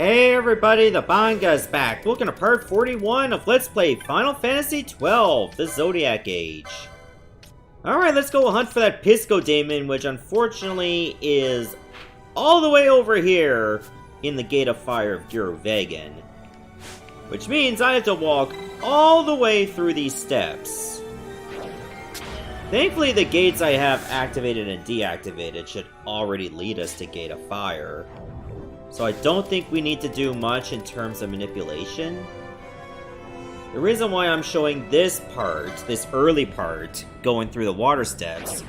Hey everybody, the Banga's back, looking at part 41 of Let's Play Final Fantasy XII, the Zodiac Age. Alright, let's go hunt for that Pisco Daemon, which unfortunately is all the way over here in the Gate of Fire of Garamsythe. Which means I have to walk all the way through these steps. Thankfully, the gates I have activated and deactivated should already lead us to Gate of Fire. So I don't think we need to do much in terms of manipulation. The reason why I'm showing this part, this early part, going through the water steps,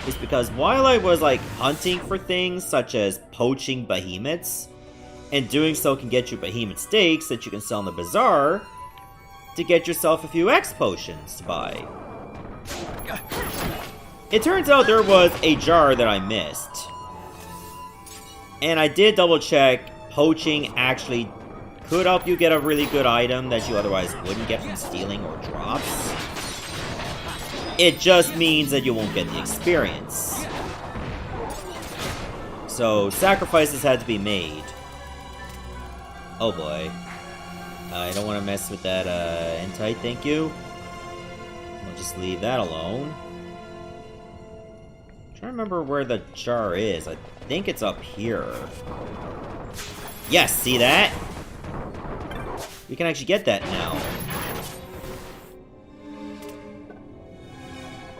is because while I was hunting for things such as poaching behemoths, and doing so can get you behemoth steaks that you can sell in the bazaar, to get yourself a few X potions to buy. It turns out there was a jar that I missed. And I did double check, poaching actually could help you get a really good item that you otherwise wouldn't get from stealing or drops. It just means that you won't get the experience. So, sacrifices had to be made. Oh boy. I don't want to mess with that entite, thank you. I'll just leave that alone. I'm trying to remember where the jar is. I think it's up here. Yes, see that? We can actually get that now.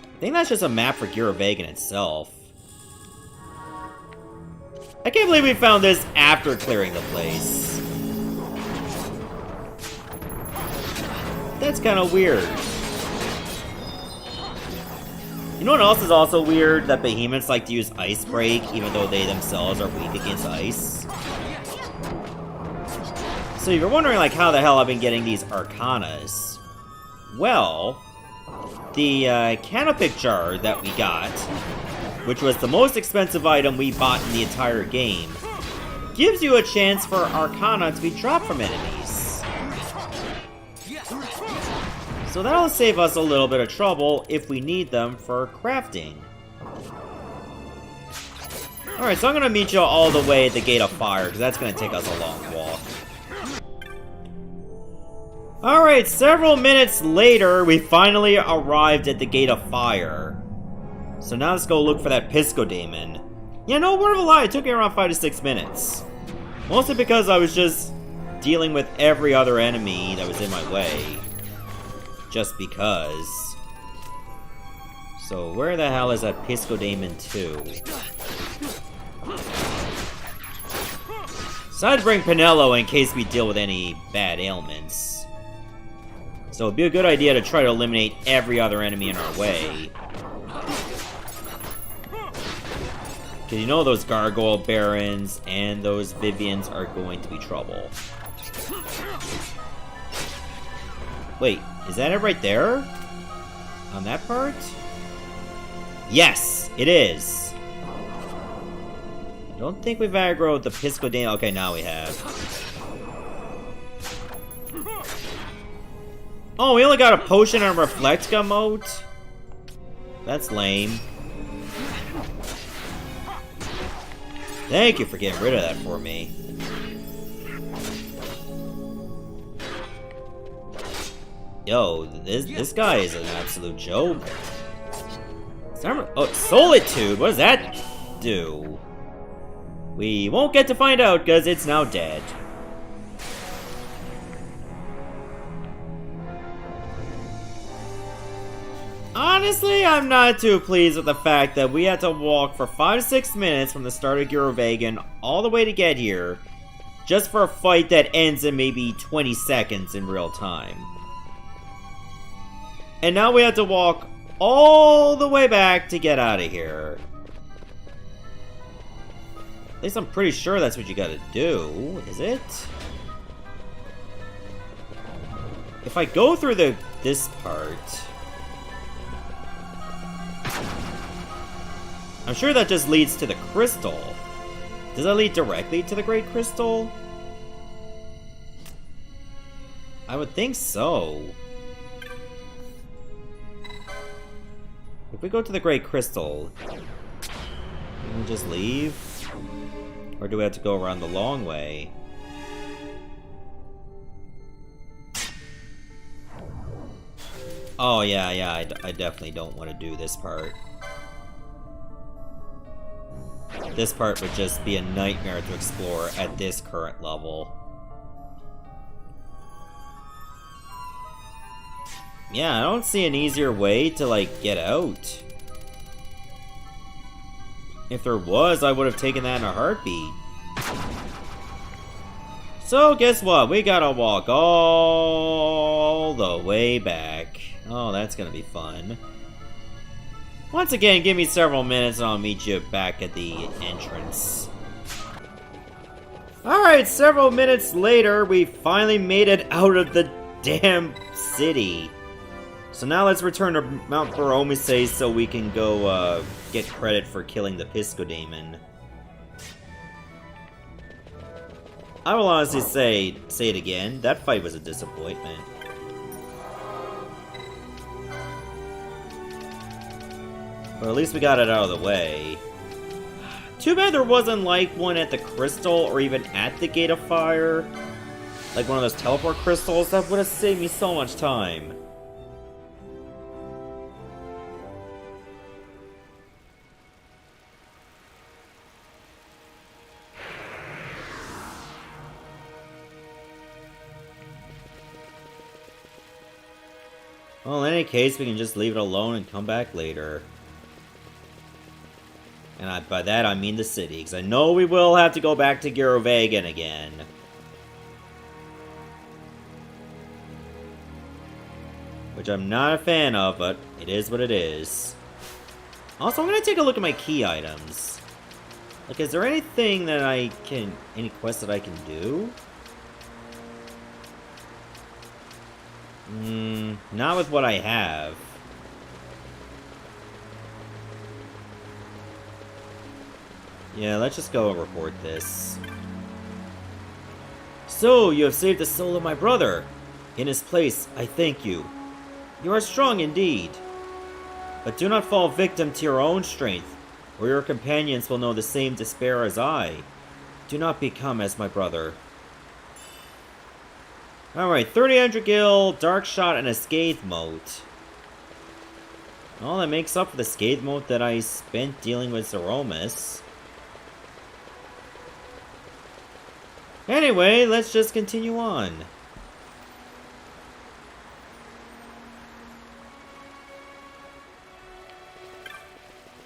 I think that's just a map for Garamsythe itself. I can't believe we found this after clearing the place. That's kind of weird. You know what else is also weird? That behemoths like to use Ice Break, even though they themselves are weak against ice. So you're wondering, how the hell I've been getting these Arcanas. Well, the Canopic jar that we got, which was the most expensive item we bought in the entire game, gives you a chance for Arcana to be dropped from enemies. So that'll save us a little bit of trouble if we need them for crafting. Alright, so I'm gonna meet you all the way at the Gate of Fire, because that's gonna take us a long walk. Alright, several minutes later, we finally arrived at the Gate of Fire. So now let's go look for that Pisco Daemon. Yeah, no word of a lie, it took me around 5 to 6 minutes. Mostly because I was just dealing with every other enemy that was in my way. Just because. So where the hell is that Pisco Daemon 2? So I'd bring Pinello in case we deal with any bad ailments. So it'd be a good idea to try to eliminate every other enemy in our way. Because you know those Gargoyle Barons and those Vivians are going to be trouble. Wait, is that it right there? On that part? Yes, it is. I don't think we've aggroed the Pisco Daemon. Okay, now we have. Oh, we only got a potion and reflect gun mode? That's lame. Thank you for getting rid of that for me. Yo, this guy is an absolute joke. Oh, Solitude! What does that do? We won't get to find out, because it's now dead. Honestly, I'm not too pleased with the fact that we had to walk for 5 to 6 minutes from the start of Garamsythe all the way to get here, just for a fight that ends in maybe 20 seconds in real time. And now we have to walk all the way back to get out of here. At least I'm pretty sure that's what you gotta do, is it? If I go through this part, I'm sure that just leads to the crystal. Does that lead directly to the Great Crystal? I would think so. If we go to the Great Crystal, can we just leave? Or do we have to go around the long way? Oh, yeah, I definitely don't want to do this part. This part would just be a nightmare to explore at this current level. Yeah, I don't see an easier way to, like, get out. If there was, I would have taken that in a heartbeat. So, guess what? We gotta walk all the way back. Oh, that's gonna be fun. Once again, give me several minutes and I'll meet you back at the entrance. Alright, several minutes later, we finally made it out of the damn city. So now let's return to Mount Garamsythe so we can go, get credit for killing the Piscodemon. I will honestly say it again, that fight was a disappointment. But at least we got it out of the way. Too bad there wasn't like one at the crystal or even at the Gate of Fire. Like one of those teleport crystals, that would have saved me so much time. Well, in any case, we can just leave it alone and come back later. And by that, I mean the city, because I know we will have to go back to Garamsythe again. Which I'm not a fan of, but it is what it is. Also, I'm going to take a look at my key items. Like, is there anything that any quest that I can do? Not with what I have. Yeah, let's just go and report this. So, you have saved the soul of my brother. In his place, I thank you. You are strong indeed. But do not fall victim to your own strength, or your companions will know the same despair as I. Do not become as my brother. Alright, 300 gil, Dark Shot, and a Scathe Mote. Well, that makes up for the Scathe Mote that I spent dealing with Zeromus. Anyway, let's just continue on.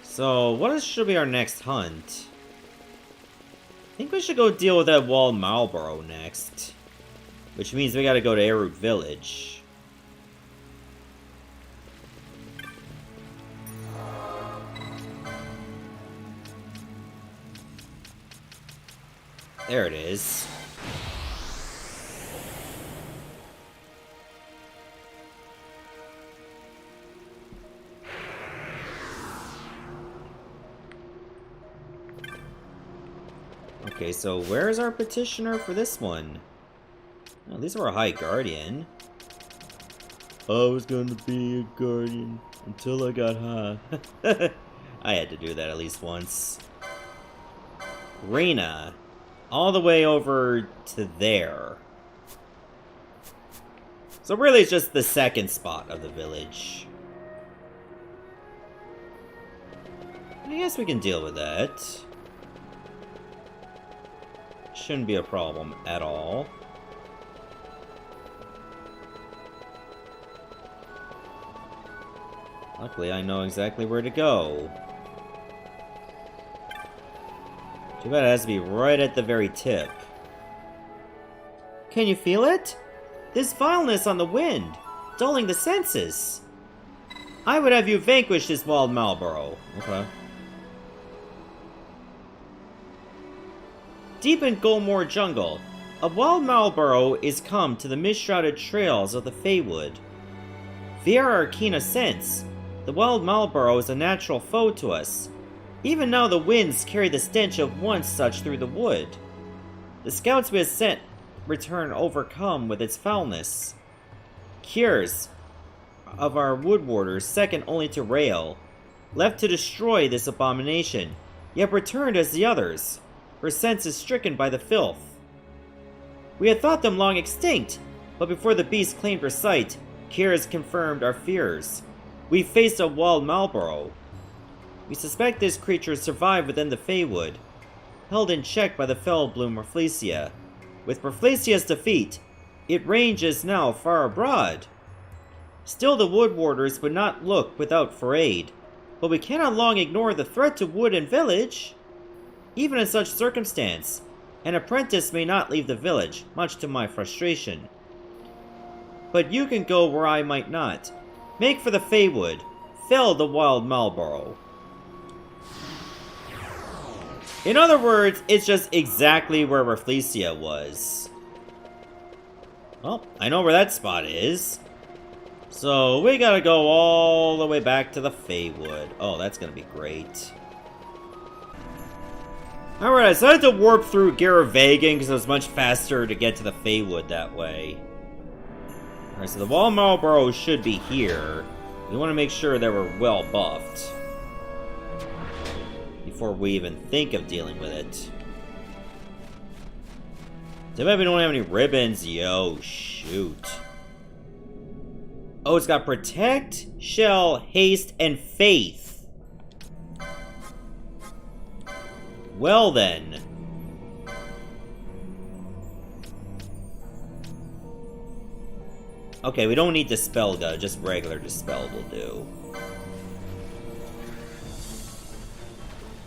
So, what should be our next hunt? I think we should go deal with that Walled Marlborough next. Which means we gotta go to Erut Village. There it is. Okay, so where's our petitioner for this one? Oh, these were a High Guardian. I was gonna be a guardian until I got high. I had to do that at least once. Reyna. All the way over to there. So really it's just the second spot of the village. I guess we can deal with that. Shouldn't be a problem at all. Luckily, I know exactly where to go. Too bad it has to be right at the very tip. Can you feel it? This vileness on the wind, dulling the senses. I would have you vanquish this Walled Marlborough. Okay. Deep in Golmore Jungle, a Walled Marlborough is come to the mist-shrouded trails of the Feywood. Via our keen sense, the Walled Marlborough is a natural foe to us. Even now the winds carry the stench of one such through the wood. The scouts we have sent return overcome with its foulness. Cures of our wood warders second only to Rael, left to destroy this abomination, yet returned as the others, her senses stricken by the filth. We had thought them long extinct, but before the beast claimed her sight, Kira's confirmed our fears. We faced a wild Marlborough. We suspect this creature survived within the Feywood, held in check by the fell bloom Rafflesia. With Rafflesia's defeat, its range is now far abroad. Still, the Wood Warders would not look without for aid, but we cannot long ignore the threat to wood and village. Even in such circumstance, an apprentice may not leave the village, much to my frustration. But you can go where I might not. Make for the Feywood. Fell the wild Marlborough. In other words, it's just exactly where Rafflesia was. Well, I know where that spot is. So, we gotta go all the way back to the Feywood. Oh, that's gonna be great. Alright, I decided to warp through Garamsythe because it was much faster to get to the Feywood that way. Alright, so the Wild Marlborough should be here. We want to make sure that we're well buffed before we even think of dealing with it. Too bad we don't have any ribbons. Yo, shoot. Oh, it's got Protect, Shell, Haste, and Faith. Well then. Okay, we don't need Dispel Gun, just regular Dispel will do.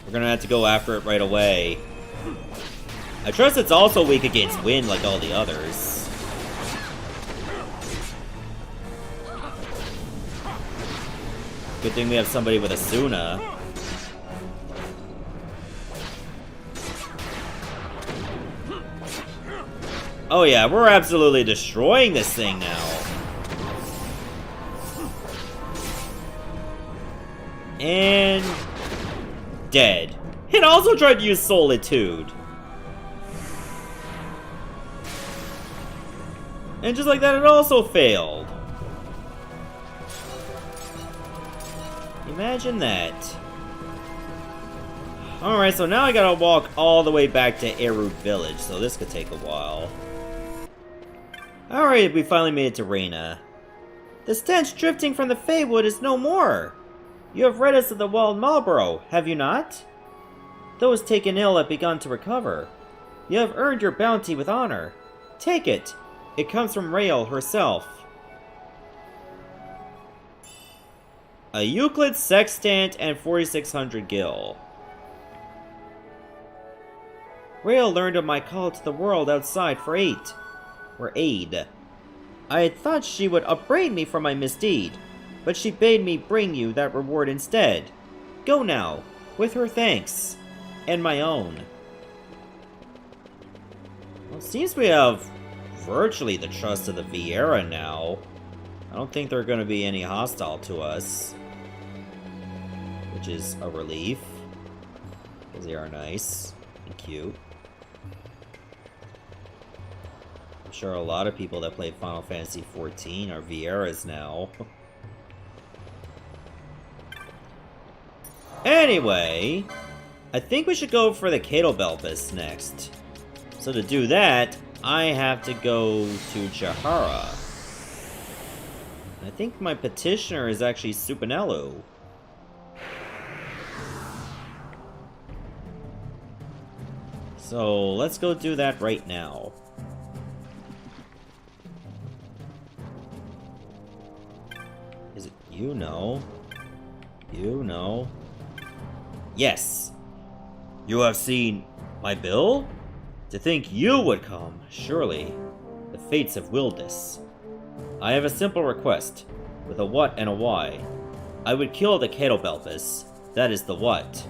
We're gonna have to go after it right away. I trust it's also weak against wind like all the others. Good thing we have somebody with a Suna. Oh yeah, we're absolutely destroying this thing now. And... dead. It also tried to use Solitude. And just like that, it also failed. Imagine that. Alright, so now I gotta walk all the way back to Eru Village, so this could take a while. Alright, we finally made it to Reyna. The stench drifting from the Feywood is no more. You have read us of the Wild Marlborough, have you not? Those taken ill have begun to recover. You have earned your bounty with honor. Take it. It comes from Rael herself. A Euclid Sextant and 4600 gil. Rael learned of my call to the world outside for aid. I had thought she would upbraid me for my misdeed, but she bade me bring you that reward instead. Go now, with her thanks, and my own. Well, it seems we have virtually the trust of the Viera now. I don't think they're going to be any hostile to us, which is a relief, because they are nice and cute. I'm sure a lot of people that play Final Fantasy XIV are Vieras now. Anyway, I think we should go for the Catobelpus next. So to do that, I have to go to Jahara. I think my petitioner is actually Supinelu. So let's go do that right now. Is it you? No. You? No. Yes. You have seen my bill? To think you would come, surely. The fates have willed this. I have a simple request, with a what and a why. I would kill the Catobelpus, that is the what.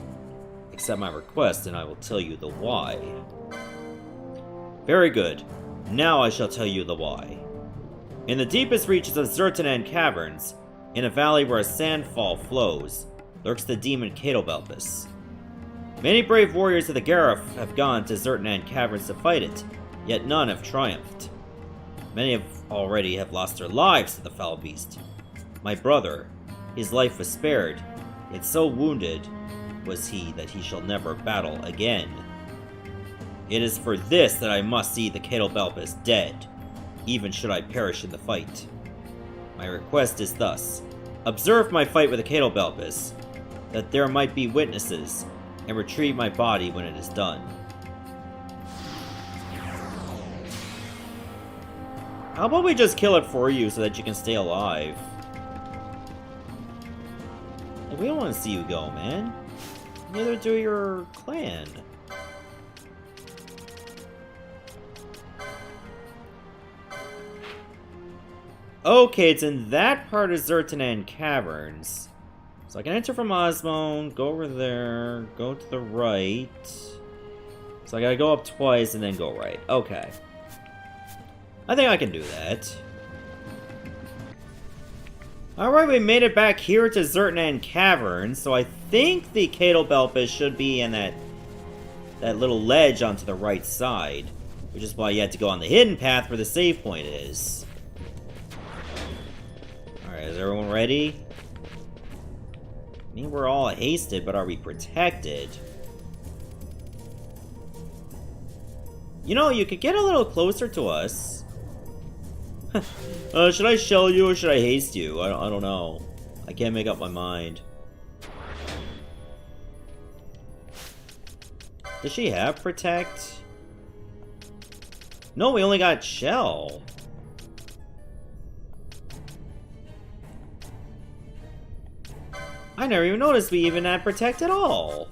Accept my request and I will tell you the why. Very good. Now I shall tell you the why. In the deepest reaches of Zertanan Caverns, in a valley where a sandfall flows, lurks the demon Catobelpus. Many brave warriors of the Garif have gone to Zertanan Caverns to fight it, yet none have triumphed. Many have already lost their lives to the foul beast. My brother, his life was spared, yet so wounded was he that he shall never battle again. It is for this that I must see the Catobelpus dead, even should I perish in the fight. My request is thus. Observe my fight with the Catalbelpus, that there might be witnesses, and retrieve my body when it is done. How about we just kill it for you so that you can stay alive? Like, we don't want to see you go, man. Neither do your clan. Okay, it's in that part of Zodiac Caverns. So I can enter from Osmone, go over there, go to the right. So I gotta go up twice and then go right. Okay. I think I can do that. Alright, we made it back here to Zodiac Caverns, so I think the Catalbelpus should be in that little ledge onto the right side. Which is why you have to go on the hidden path where the save point is. Alright, is everyone ready? I mean, we're all hasted, but are we protected? You know, you could get a little closer to us. Should I shell you or should I haste you? I don't know. I can't make up my mind. Does she have protect? No, we only got shell. I never even noticed we even had protect at all.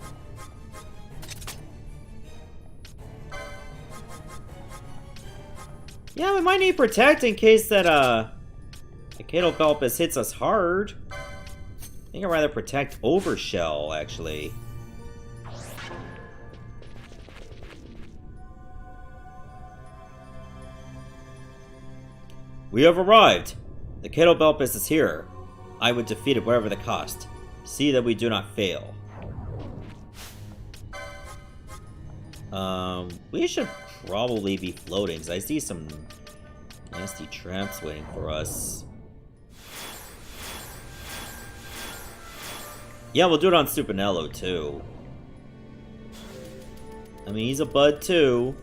Yeah, we might need protect in case that, the Catalbelpus hits us hard. I think I'd rather protect over shell, actually. We have arrived! The Catalbelpus is here. I would defeat it whatever the cost. See that we do not fail. We should probably be floating, because I see some nasty traps waiting for us. Yeah, we'll do it on Supinello, too. I mean, he's a bud, too.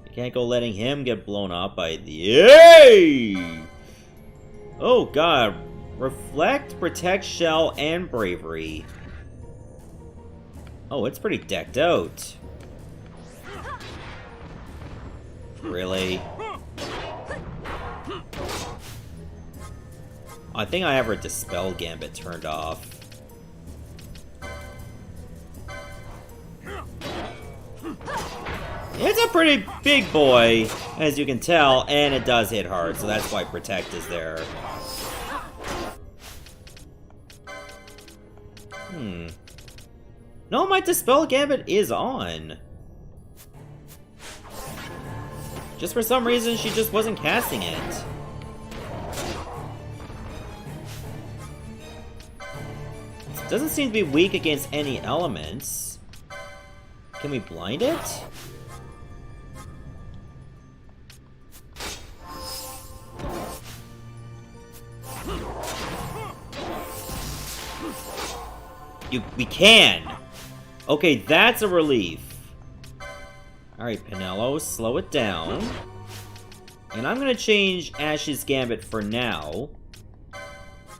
You can't go letting him get blown up by the... Yay! Oh, God. Reflect, Protect, Shell, and Bravery. Oh, it's pretty decked out. Really? I think I have her Dispel Gambit turned off. It's a pretty big boy, as you can tell, and it does hit hard, so that's why Protect is there. No, my Dispel Gambit is on. Just for some reason, she just wasn't casting it. It doesn't seem to be weak against any elements. Can we blind it? We can! Okay, that's a relief. Alright, Pinello, slow it down. And I'm gonna change Ash's Gambit for now.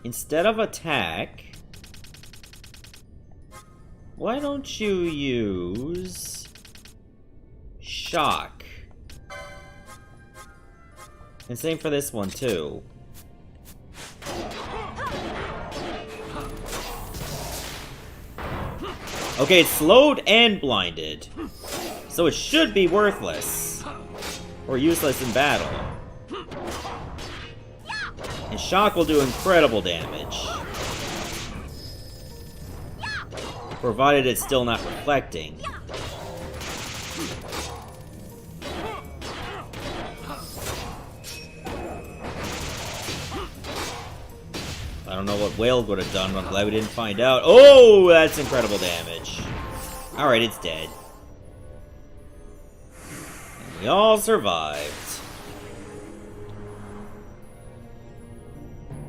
Instead of attack, why don't you use Shock? And same for this one, too. Okay, it's slowed and blinded. So it should be worthless. Or useless in battle. And Shock will do incredible damage. Provided it's still not reflecting. I don't know what Whale would have done, but I'm glad we didn't find out. Oh, that's incredible damage. Alright, it's dead. And we all survived.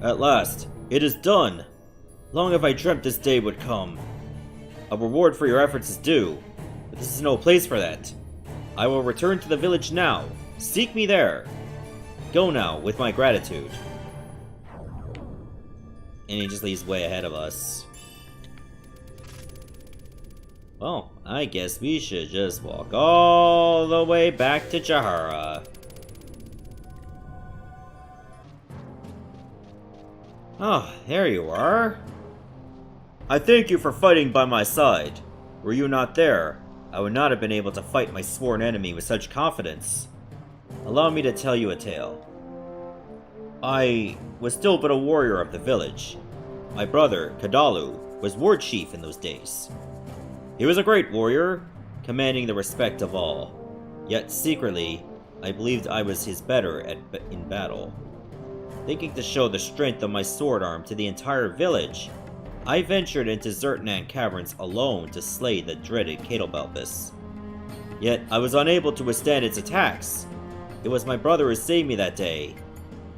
At last, it is done. Long have I dreamt this day would come. A reward for your efforts is due, but this is no place for that. I will return to the village now. Seek me there. Go now, with my gratitude. And he just leaves way ahead of us. Well, I guess we should just walk all the way back to Jahara. Oh, there you are. I thank you for fighting by my side. Were you not there, I would not have been able to fight my sworn enemy with such confidence. Allow me to tell you a tale. I was still but a warrior of the village. My brother, Kadalu, was ward chief in those days. He was a great warrior, commanding the respect of all. Yet secretly, I believed I was his better in battle. Thinking to show the strength of my sword arm to the entire village, I ventured into Zodiac caverns alone to slay the dreaded Cuchulainn. Yet I was unable to withstand its attacks. It was my brother who saved me that day,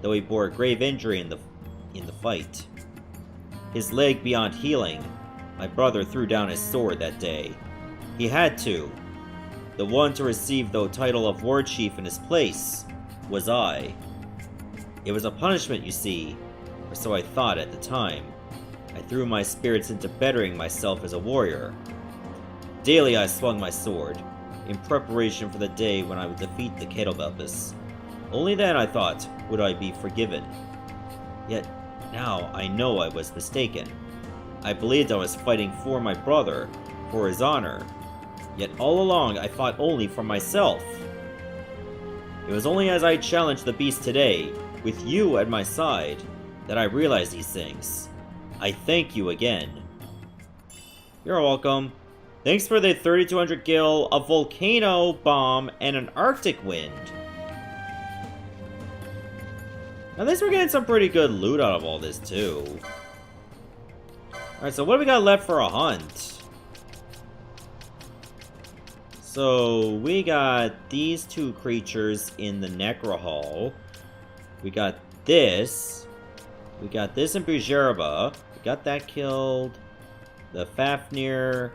though he bore a grave injury in the fight. His leg beyond healing, my brother threw down his sword that day. He had to. The one to receive the title of Ward Chief in his place was I. It was a punishment, you see, or so I thought at the time. I threw my spirits into bettering myself as a warrior. Daily I swung my sword, in preparation for the day when I would defeat the Cuchulainn. Only then, I thought, would I be forgiven. Yet, now I know I was mistaken. I believed I was fighting for my brother, for his honor. Yet all along I fought only for myself. It was only as I challenged the beast today, with you at my side, that I realized these things. I thank you again. You're welcome. Thanks for the 3200 gil, a volcano bomb, and an arctic wind. At least we're getting some pretty good loot out of all this, too. Alright, so what do we got left for a hunt? So, we got these two creatures in the Necro Hall. We got this. We got this in Bujerba. We got that killed. The Fafnir.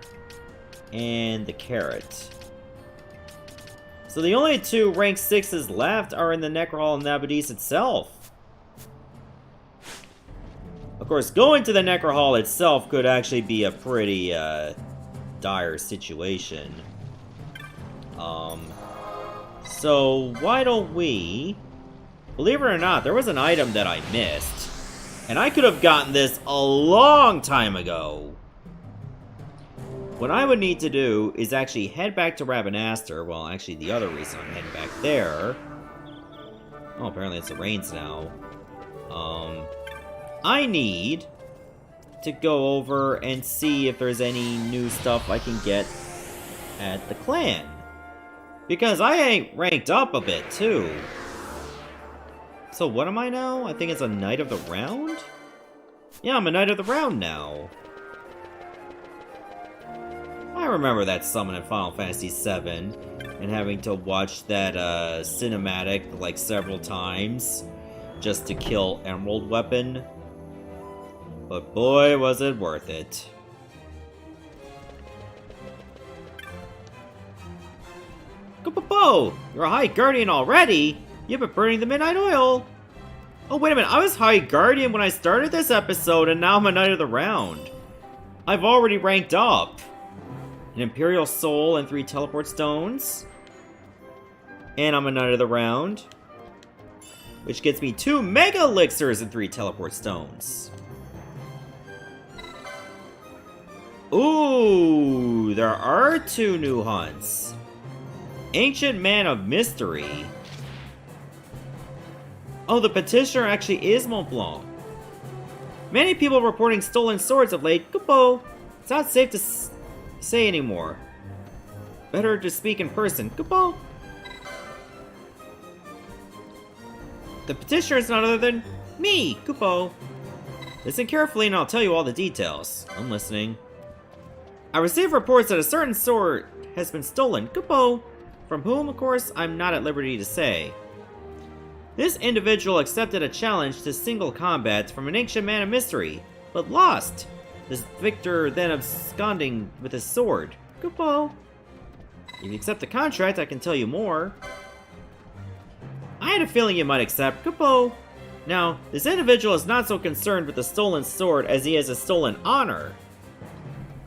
And the Carrot. So the only two rank 6s left are in the Necro Hall and Nabadis itself. Of course, going to the Necro Hall itself could actually be a pretty dire situation. So why don't we... Believe it or not, there was an item that I missed. And I could have gotten this a long time ago. What I would need to do is actually head back to Rabanastre. Well, actually, the other reason I'm heading back there... Oh, apparently it's the rains now. I need to go over and see if there's any new stuff I can get at the clan. Because I ain't ranked up a bit, too. So what am I now? I think it's a Knight of the Round? Yeah, I'm a Knight of the Round now. I remember that summon in Final Fantasy VII, and having to watch that cinematic like several times just to kill Emerald Weapon. But boy, was it worth it. Go-po-po! You're a High Guardian already? You've been burning the Midnight Oil! Oh, wait a minute, I was High Guardian when I started this episode, and now I'm a Knight of the Round. I've already ranked up. An Imperial Soul and 3 Teleport Stones. And I'm a Knight of the Round. Which gets me 2 Mega Elixirs and 3 Teleport Stones. Ooh, there are 2 new hunts. Ancient Man of Mystery. Oh, the petitioner actually is Mont Blanc. Many people reporting stolen swords of late. Kupo. It's not safe to say anymore. Better to speak in person. Kupo. The petitioner is none other than me, Kupo. Listen carefully and I'll tell you all the details. I'm listening. I received reports that a certain sword has been stolen. Kupo. From whom, of course, I'm not at liberty to say. This individual accepted a challenge to single combat from an ancient man of mystery, but lost. This victor then absconding with his sword. Kupo. If you accept the contract, I can tell you more. I had a feeling you might accept. Kupo. Now, this individual is not so concerned with the stolen sword as he is a stolen honor.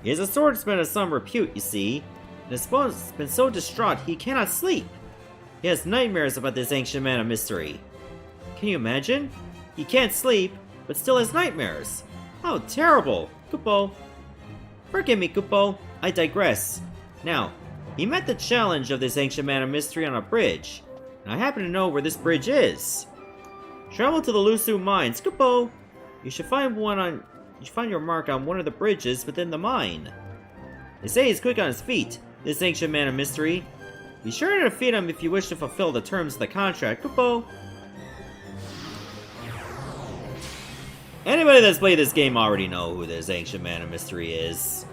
He is a swordsman of some repute, you see, and has been so distraught he cannot sleep. He has nightmares about this ancient man of mystery. Can you imagine? He can't sleep, but still has nightmares. How terrible! Kupo. Forgive me, Kupo. I digress. Now, he met the challenge of this ancient man of mystery on a bridge, and I happen to know where this bridge is. Travel to the Lusu mines, Kupo. You should find your mark on one of the bridges within the mine. They say he's quick on his feet, this ancient man of mystery. Be sure to defeat him if you wish to fulfill the terms of the contract, Kupo. Anybody that's played this game already know who this ancient man of mystery is.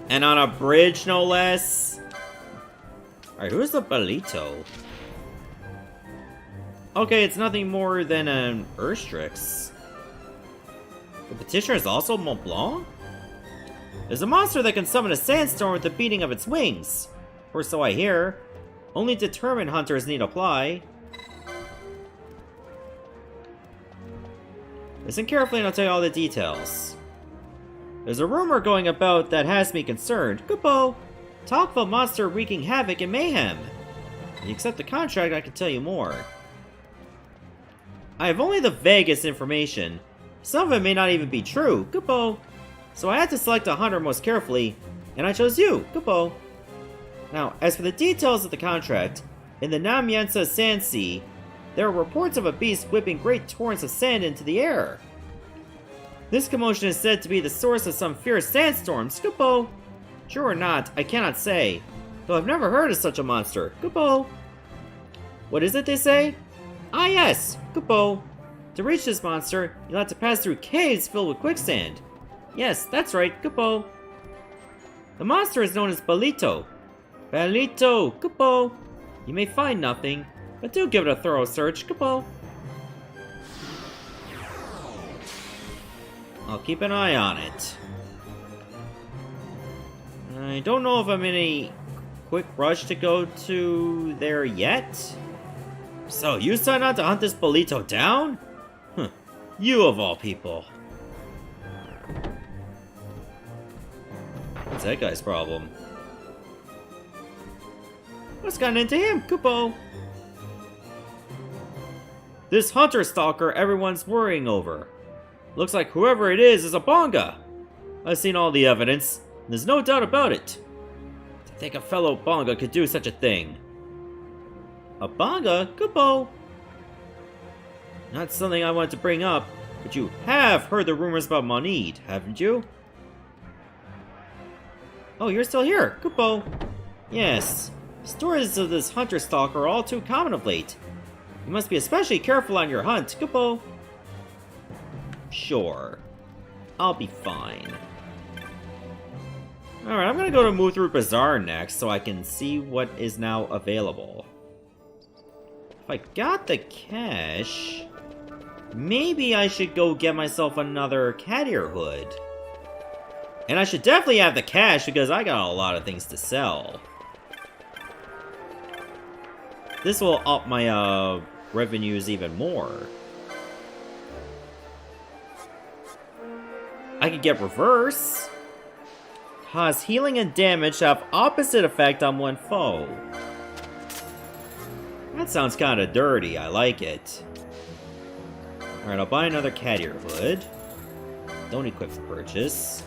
And on a bridge, no less. Alright, who's the Belito? Okay, it's nothing more than an Urstrix. The petitioner is also Mont Blanc? There's a monster that can summon a sandstorm with the beating of its wings. Or so I hear. Only determined hunters need apply. Listen carefully and I'll tell you all the details. There's a rumor going about that has me concerned. Kupo! Talk of a monster wreaking havoc and mayhem. If you accept the contract, I can tell you more. I have only the vaguest information. Some of it may not even be true. Kupo! So I had to select a hunter most carefully, and I chose you, Kupo. Now, as for the details of the contract, in the Namyansa Sand Sea, there are reports of a beast whipping great torrents of sand into the air. This commotion is said to be the source of some fierce sandstorms, Kupo. True or not, I cannot say, though I've never heard of such a monster, Kupo. What is it they say? Ah yes, Kupo. To reach this monster, you'll have to pass through caves filled with quicksand. Yes, that's right, Kupo. The monster is known as Belito. Belito, Kupo. You may find nothing, but do give it a thorough search, Kupo. I'll keep an eye on it. I don't know if I'm in a quick rush to go to there yet. So, you signed on to hunt this Belito down? Huh. You of all people. What's that guy's problem? What's gotten into him, Kupo? This hunter stalker everyone's worrying over. Looks like whoever it is a Banga. I've seen all the evidence, and there's no doubt about it. To think a fellow Banga could do such a thing. A Banga? Kupo? Not something I wanted to bring up, but you have heard the rumors about Monid, haven't you? Oh, you're still here, Kupo. Yes. Stories of this hunter stalker are all too common of late. You must be especially careful on your hunt, Kupo. Sure. I'll be fine. Alright, I'm gonna go to Muthru Bazaar next so I can see what is now available. If I got the cash, maybe I should go get myself another cat ear hood. And I should definitely have the cash because I got a lot of things to sell. This will up my revenues even more. I could get reverse. Cause healing and damage to have opposite effect on one foe. That sounds kind of dirty. I like it. Alright, I'll buy another cat ear hood. Don't equip for purchase.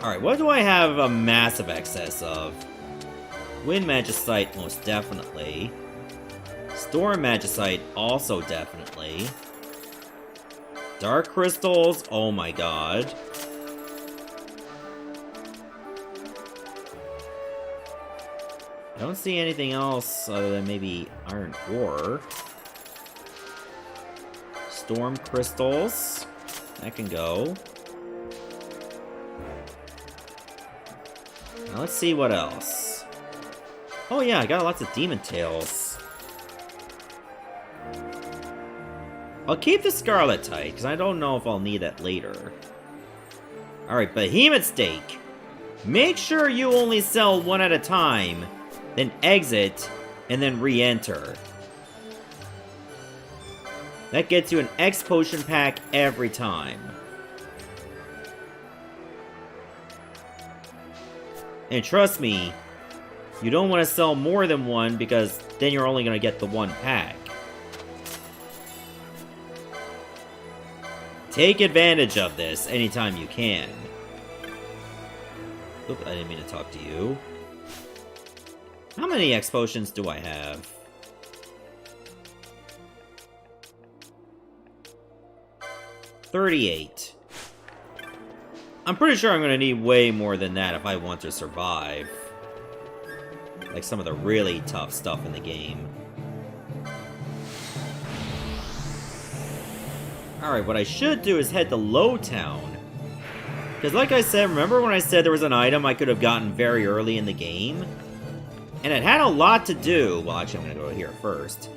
Alright, what do I have a massive excess of? Wind Magicite, most definitely. Storm Magicite, also definitely. Dark Crystals, oh my god. I don't see anything else other than maybe Iron Ore. Storm Crystals, that can go. Now let's see what else. Oh yeah, I got lots of Demon Tails. I'll keep the Scarlet Tide, because I don't know if I'll need that later. Alright, Behemoth Steak. Make sure you only sell one at a time, then exit, and then re-enter. That gets you an X potion pack every time. And trust me, you don't want to sell more than one because then you're only going to get the one pack. Take advantage of this anytime you can. Oop, I didn't mean to talk to you. How many X potions do I have? 38. I'm pretty sure I'm going to need way more than that if I want to survive. Like some of the really tough stuff in the game. Alright, what I should do is head to Lowtown. Because like I said, remember when I said there was an item I could have gotten very early in the game? And it had a lot to do... Well, actually, I'm going to go here first.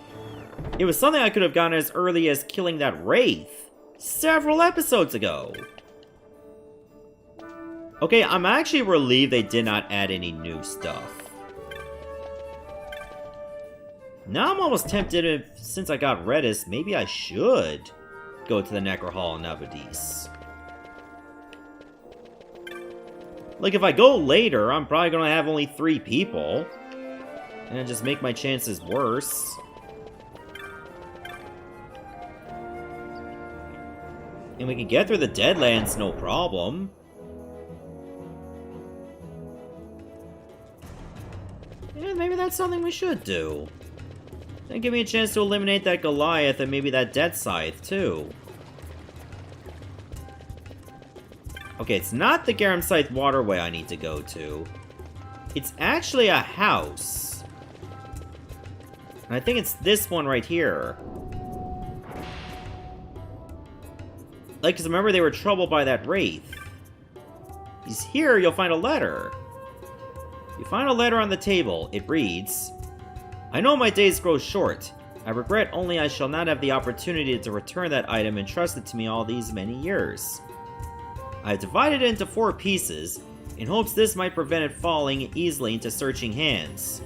It was something I could have gotten as early as killing that Wraith several episodes ago. Okay, I'm actually relieved they did not add any new stuff. Now I'm almost tempted, since I got Redis, maybe I should go to the Necro Hall in Navadis. Like, if I go later, I'm probably gonna have only 3 people. And it just make my chances worse. And we can get through the Deadlands, no problem. Yeah, maybe that's something we should do. And give me a chance to eliminate that Goliath and maybe that Garamsythe, too. Okay, it's not the Garamsythe Waterway I need to go to. It's actually a house. And I think it's this one right here. Like, because remember they were troubled by that Wraith. He's here, you'll find a letter. You find a letter on the table. It reads, I know my days grow short. I regret only I shall not have the opportunity to return that item entrusted to me all these many years. I have divided it into 4 pieces, in hopes this might prevent it falling easily into searching hands.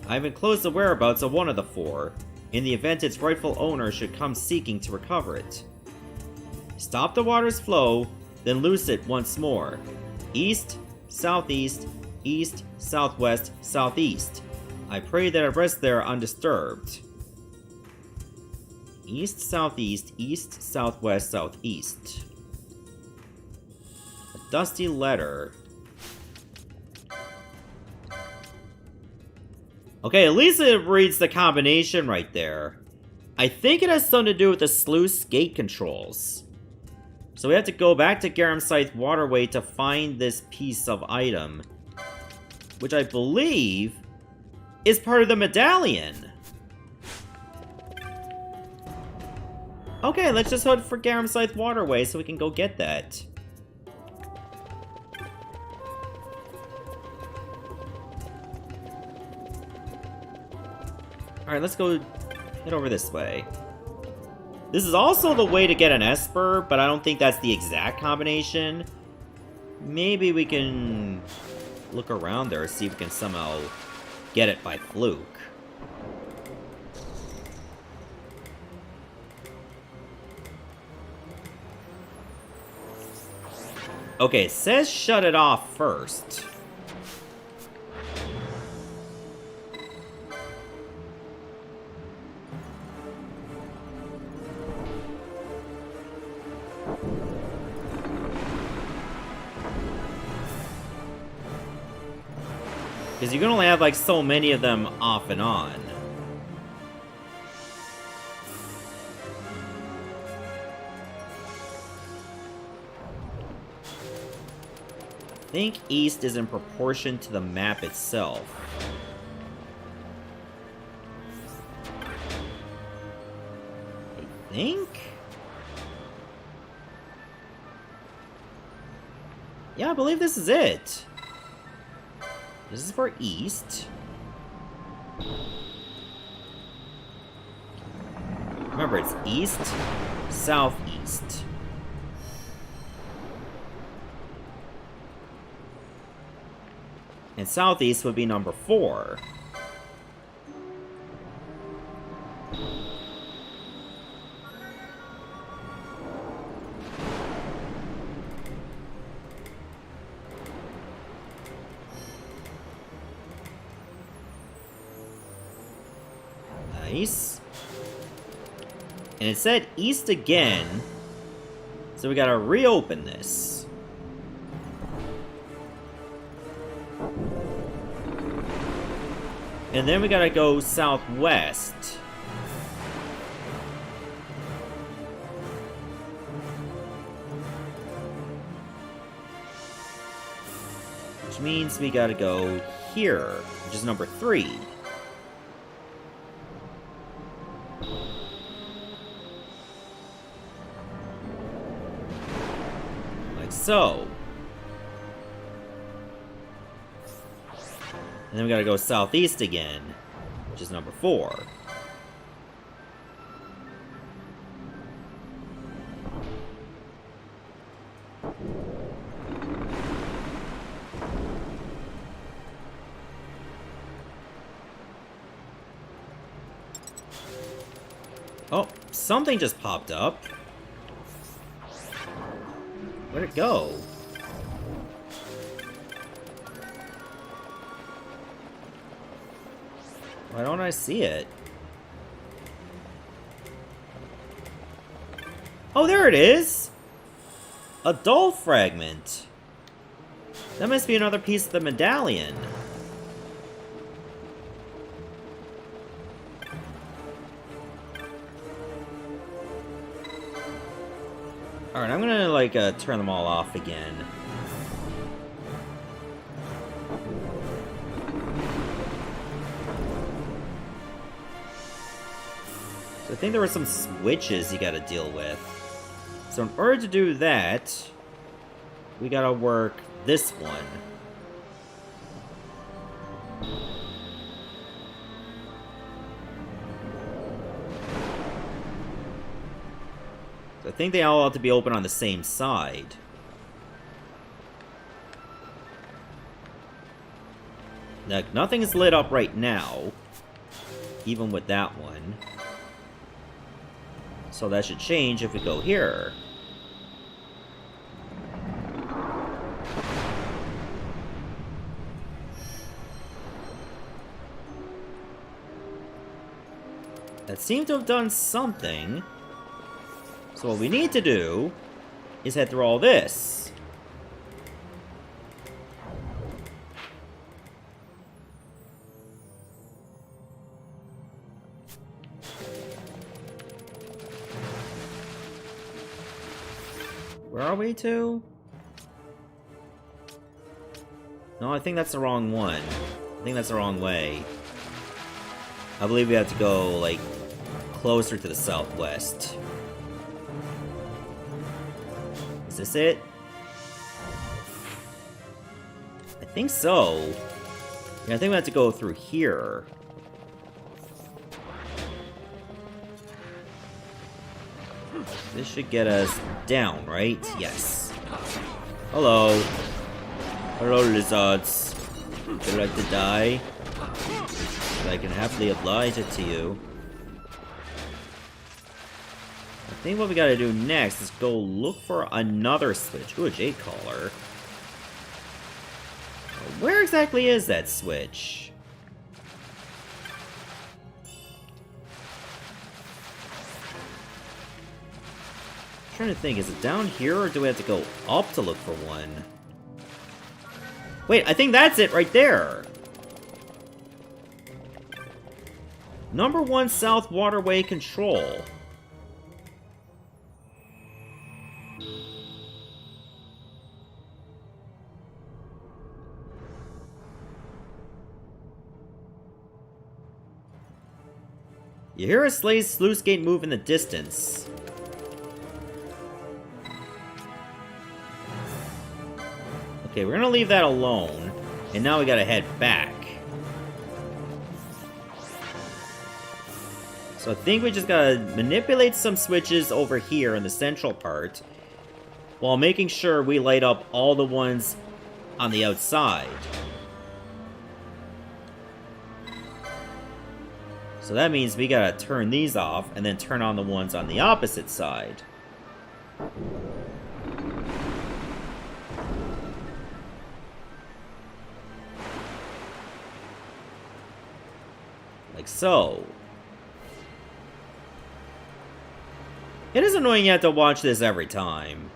I have enclosed the whereabouts of one of the 4, in the event its rightful owner should come seeking to recover it. Stop the water's flow, then loose it once more. East, southeast, east, southwest, southeast. I pray that it rest there undisturbed. East, southeast, east, southwest, southeast. A dusty letter. Okay, at least it reads the combination right there. I think it has something to do with the sluice gate controls. So we have to go back to Garamsythe Waterway to find this piece of item, which I believe is part of the medallion. Okay, let's just head for Garamsythe Waterway so we can go get that. Alright, let's go head over this way. This is also the way to get an Esper, but I don't think that's the exact combination. Maybe we can look around there and see if we can somehow get it by fluke. Okay, it says shut it off first. Because you can only have, like, so many of them off and on. I think east is in proportion to the map itself. I think? Yeah, I believe this is it. This is for east. Remember, it's east, southeast. And southeast would be number 4. Nice. And it said east again. So we gotta reopen this. And then we gotta go southwest. Which means we gotta go here, which is number 3. Like so. And then we gotta go southeast again, which is number 4. Oh, something just popped up. Where'd it go? Why don't I see it? Oh, there it is! A dull fragment. That must be another piece of the medallion. Alright, I'm gonna, like, turn them all off again. So I think there were some switches you gotta deal with. So in order to do that, we gotta work this one. I think they all ought to be open on the same side. Now, nothing is lit up right now, even with that one. So that should change if we go here. That seemed to have done something. So what we need to do is head through all this. Where are we to? No, I think that's the wrong one. I think that's the wrong way. I believe we have to go, like, closer to the southwest. Is this it? I think so. Yeah, I think we have to go through here. This should get us down, right? Yes. Hello. Hello, lizards. Would you like to die? I can happily oblige it to you. I think what we gotta do next is go look for another switch. Ooh, a jade collar. Where exactly is that switch? I'm trying to think, is it down here or do we have to go up to look for one? Wait, I think that's it right there! Number 1 South Waterway Control. You hear a sluice gate move in the distance. Okay, we're gonna leave that alone. And now we gotta head back. So I think we just gotta manipulate some switches over here in the central part, while making sure we light up all the ones on the outside. So that means we gotta turn these off, and then turn on the ones on the opposite side. Like so. It is annoying you have to watch this every time.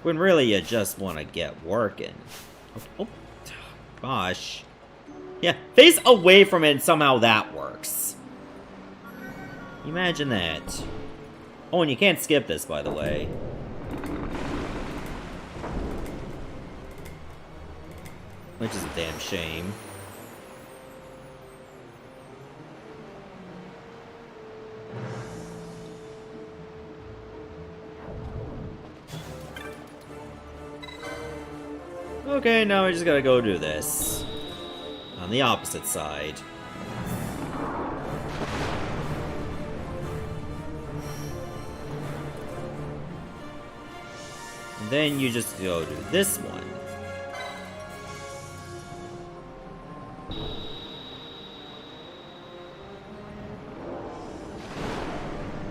When really you just want to get working. Oh, gosh. Yeah, face away from it and somehow that works. Imagine that. Oh, and you can't skip this, by the way. Which is a damn shame. Okay, now we just gotta go do this. On the opposite side. And then you just go do this one.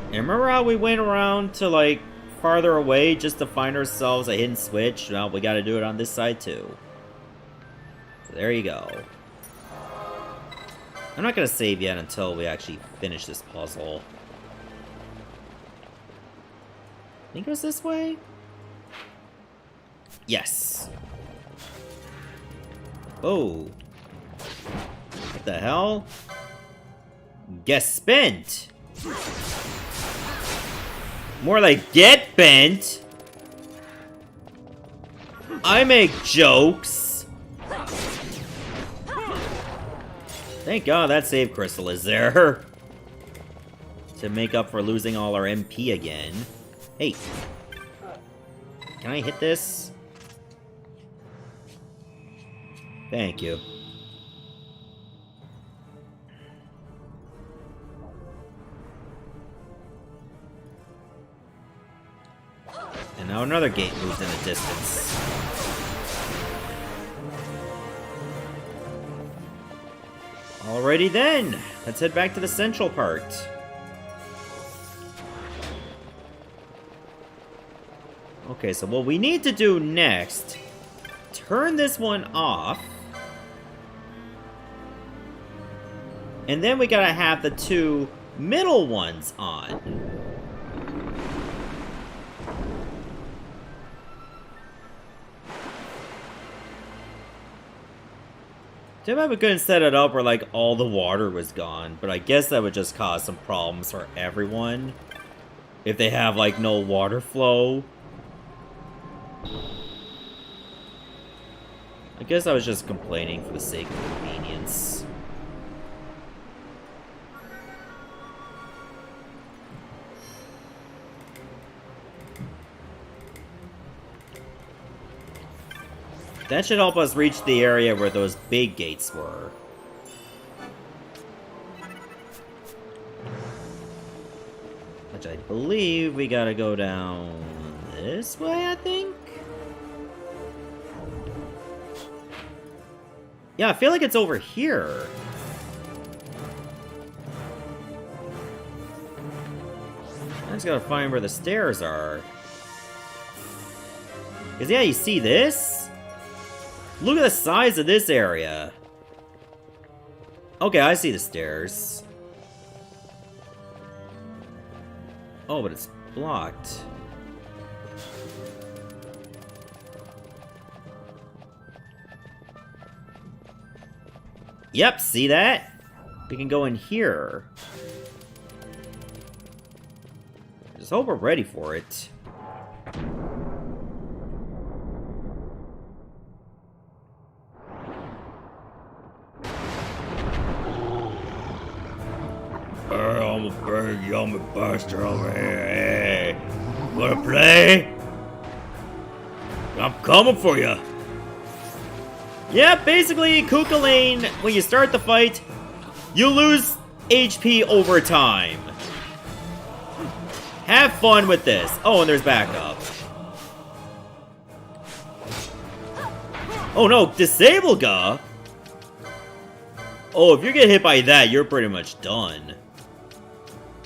And remember how we went around to, like, farther away just to find ourselves a hidden switch? Well, we gotta do it on this side, too. So there you go. I'm not gonna save yet until we actually finish this puzzle. I think it was this way? Yes. Oh. What the hell? Get spent! More like get bent! I make jokes! Thank God that save crystal is there. To make up for losing all our MP again. Hey. Can I hit this? Thank you. And now another gate moves in the distance. Alrighty then, let's head back to the central part. Okay, so what we need to do next, turn this one off. And then we gotta have the two middle ones on. Too bad we couldn't set it up where, like, all the water was gone, but I guess that would just cause some problems for everyone. If they have, like, no water flow. I guess I was just complaining for the sake of convenience. That should help us reach the area where those big gates were. Which I believe we gotta go down this way, I think? Yeah, I feel like it's over here. I just gotta find where the stairs are. Because, yeah, you see this? Look at the size of this area. Okay, I see the stairs. Oh, but it's blocked. Yep, see that? We can go in here. Just hope we're ready for it. I'm a big yummy bastard over here. Hey, wanna play? I'm coming for you. Yeah, basically, Cuchulainn, when you start the fight, you lose HP over time. Have fun with this. Oh, and there's backup. Oh no, Disablegaa? Oh, if you get hit by that, you're pretty much done.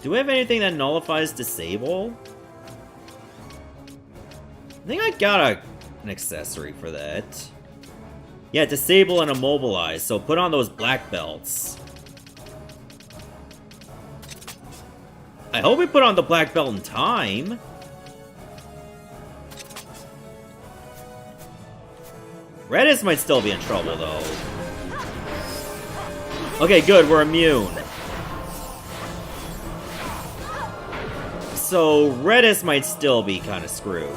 Do we have anything that nullifies Disable? I think I got an accessory for that. Yeah, Disable and Immobilize, so put on those black belts. I hope we put on the black belt in time. Redis might still be in trouble, though. Okay, good, we're immune. So, Redis might still be kind of screwed.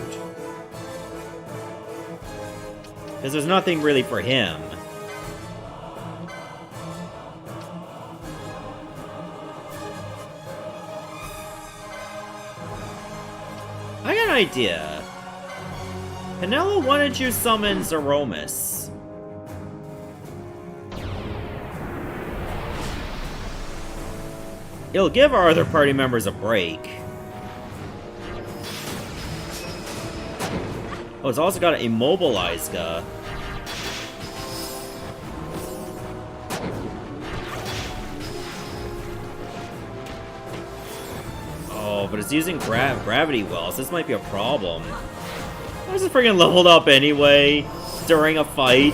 Because there's nothing really for him. I got an idea. Penelo, why don't you summon Zeromus? It'll give our other party members a break. Oh, it's also got an immobilize guy. Oh, but it's using gravity wells. This might be a problem. I was just freaking leveled up anyway during a fight.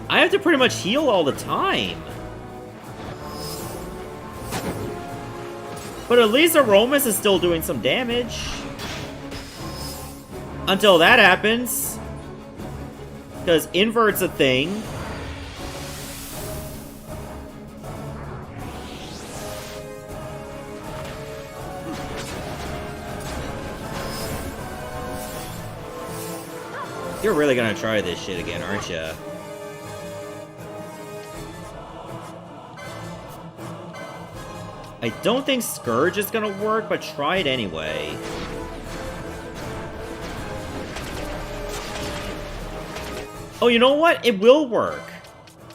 I have to pretty much heal all the time. But at least Aromas is still doing some damage. Until that happens. Because invert's a thing. You're really gonna try this shit again, aren't you? I don't think Scourge is gonna work, but try it anyway. Oh, you know what? It will work.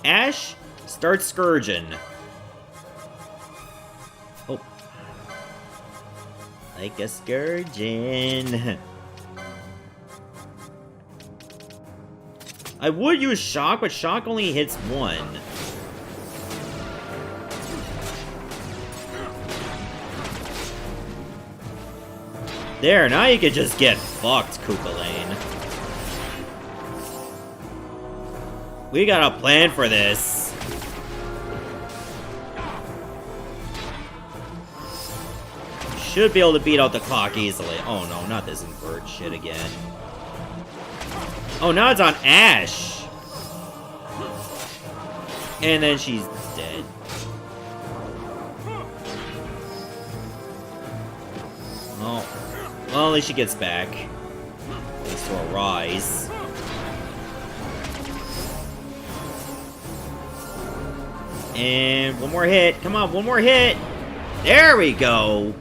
Ash, start Scourging. Oh. Like a Scourging. I would use Shock, but Shock only hits one. There, now you can just get fucked, Cuchulainn. We got a plan for this. Should be able to beat out the clock easily. Oh no, not this invert shit again. Oh, now it's on Ash. And then she's dead. Oh. Well, at least she gets back. At least to a rise. And one more hit. Come on, one more hit. There we go.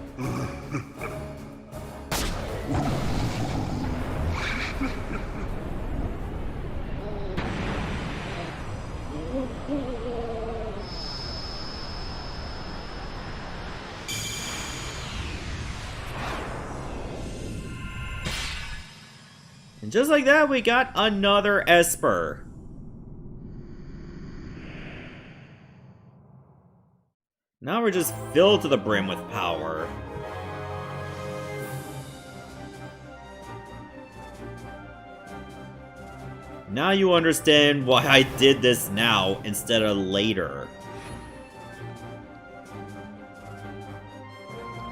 And just like that, we got another Esper. Now we're just filled to the brim with power. Now you understand why I did this now instead of later.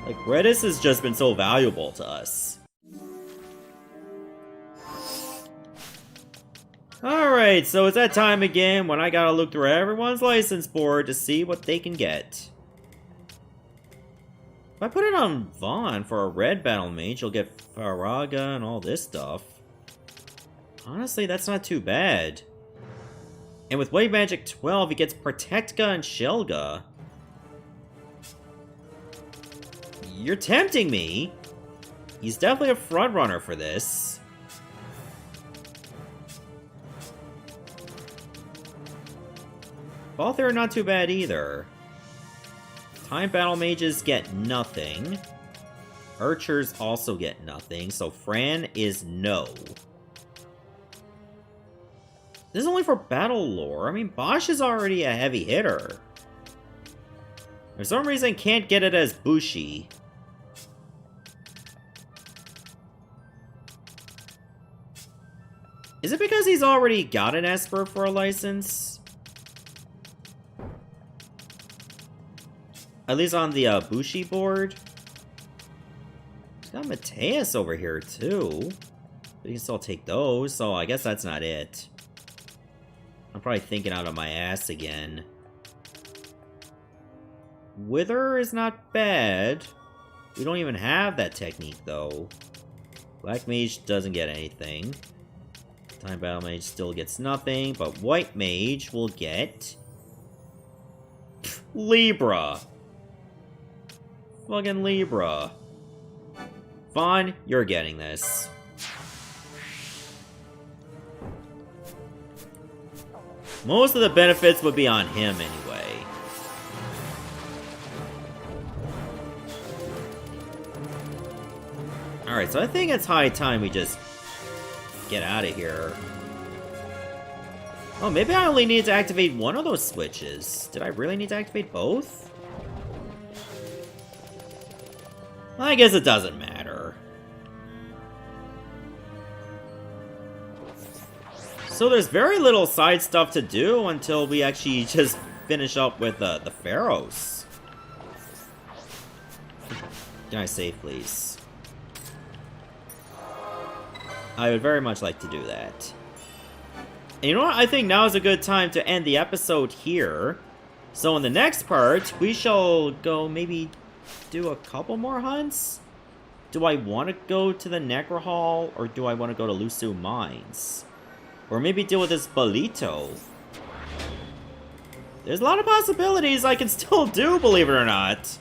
Like, Redis has just been so valuable to us. Alright, so it's that time again when I gotta look through everyone's license board to see what they can get. If I put it on Vaughn for a red battle mage, you'll get Faraga and all this stuff. Honestly, that's not too bad. And with Wave Magic 12, he gets Protectga and Shelga. You're tempting me. He's definitely a frontrunner for this. Both are not too bad either. Time Battle Mages get nothing. Archers also get nothing, so Fran is no. This is only for battle lore. I mean, Bosch is already a heavy hitter. For some reason, I can't get it as Bushi. Is it because he's already got an Esper for a license? At least on the Bushi board. He's got Mateus over here too. We can still take those, so I guess that's not it. I'm probably thinking out of my ass again. Wither is not bad. We don't even have that technique, though. Black Mage doesn't get anything. Time Battle Mage still gets nothing, but White Mage will get... Libra! Fucking Libra. Vaughn, you're getting this. Most of the benefits would be on him anyway. Alright, so I think it's high time we just get out of here. Oh, maybe I only need to activate one of those switches. Did I really need to activate both? I guess it doesn't matter. So there's very little side stuff to do until we actually just finish up with the Pharaohs. Can I save, please? I would very much like to do that. And you know what? I think now is a good time to end the episode here. So in the next part, we shall go maybe do a couple more hunts? Do I want to go to the Necro Hall, or do I want to go to Lusu Mines? Or maybe deal with this Bolito. There's a lot of possibilities I can still do, believe it or not.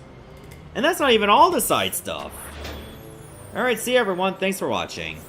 And that's not even all the side stuff. Alright, see you everyone. Thanks for watching.